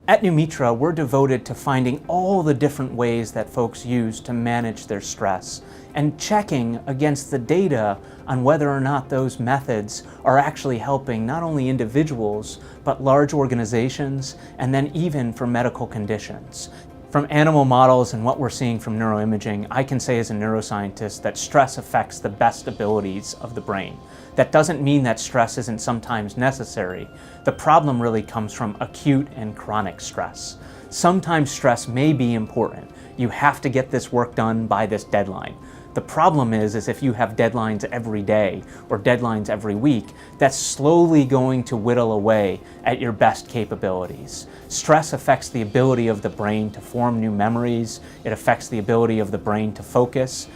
At Neumitra, we're devoted to finding all the different ways that folks use to manage their stress and checking against the data on whether or not those methods are actually helping not only individuals, but large organizations, and then even for medical conditions. From animal models and what we're seeing from neuroimaging, I can say as a neuroscientist that stress affects the best abilities of the brain. That doesn't mean that stress isn't sometimes necessary. The problem really comes from acute and chronic stress. Sometimes stress may be important. You have to get this work done by this deadline. The problem is if you have deadlines every day or deadlines every week, that's slowly going to whittle away at your best capabilities. Stress affects the ability of the brain to form new memories. It affects the ability of the brain to focus.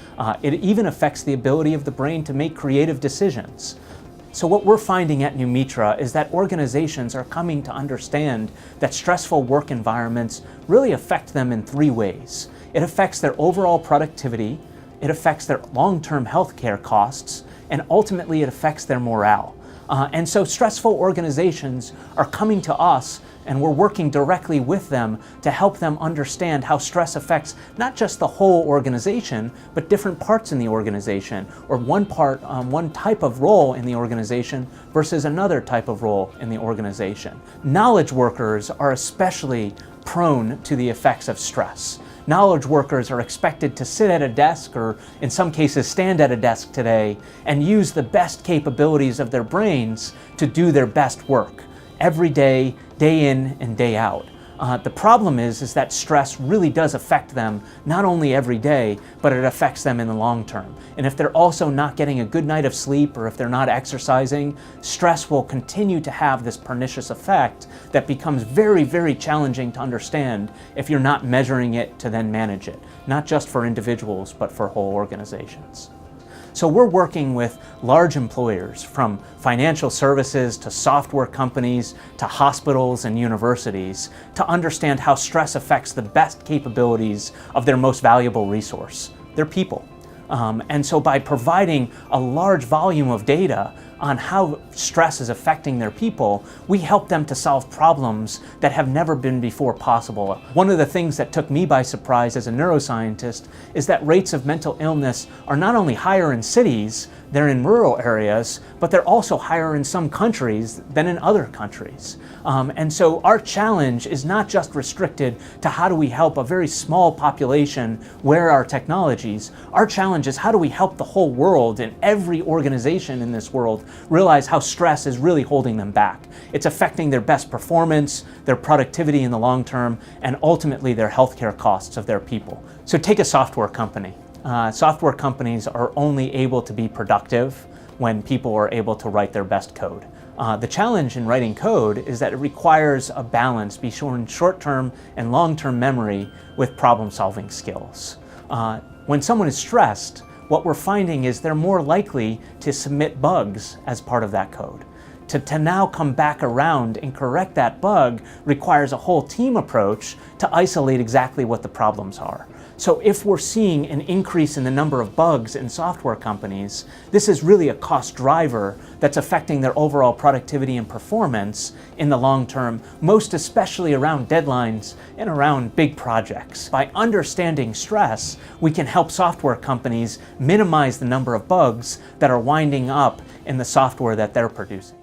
It even affects the ability of the brain to make creative decisions. So what we're finding at Neumitra is that organizations are coming to understand that stressful work environments really affect them in three ways. It affects their overall productivity, it affects their long-term healthcare costs, and ultimately it affects their morale. And so stressful organizations are coming to us, and we're working directly with them to help them understand how stress affects not just the whole organization, but different parts in the organization, or one type of role in the organization versus another type of role in the organization. Knowledge workers are especially prone to the effects of stress. Knowledge workers are expected to sit at a desk, or in some cases stand at a desk today, and use the best capabilities of their brains to do their best work every day, day in and day out. The problem is that stress really does affect them not only every day, but it affects them in the long term. And if they're also not getting a good night of sleep, or if they're not exercising, stress will continue to have this pernicious effect that becomes very, very challenging to understand if you're not measuring it to then manage it, not just for individuals, but for whole organizations. So we're working with large employers, from financial services to software companies to hospitals and universities, to understand how stress affects the best capabilities of their most valuable resource, their people. And so by providing a large volume of data on how stress is affecting their people, we help them to solve problems that have never been before possible. One of the things that took me by surprise as a neuroscientist is that rates of mental illness are not only higher in cities, they're in rural areas, but they're also higher in some countries than in other countries. And so our challenge is not just restricted to how do we help a very small population wear our technologies. Our challenge is how do we help the whole world, and every organization in this world, realize how stress is really holding them back. It's affecting their best performance, their productivity in the long term, and ultimately their healthcare costs of their people. So take a software company. Software companies are only able to be productive when people are able to write their best code. The challenge in writing code is that it requires a balance between short-term and long-term memory with problem-solving skills. When someone is stressed, what we're finding is they're more likely to submit bugs as part of that code. To now come back around and correct that bug requires a whole team approach to isolate exactly what the problems are. So if we're seeing an increase in the number of bugs in software companies, this is really a cost driver that's affecting their overall productivity and performance in the long term, most especially around deadlines and around big projects. By understanding stress, we can help software companies minimize the number of bugs that are winding up in the software that they're producing.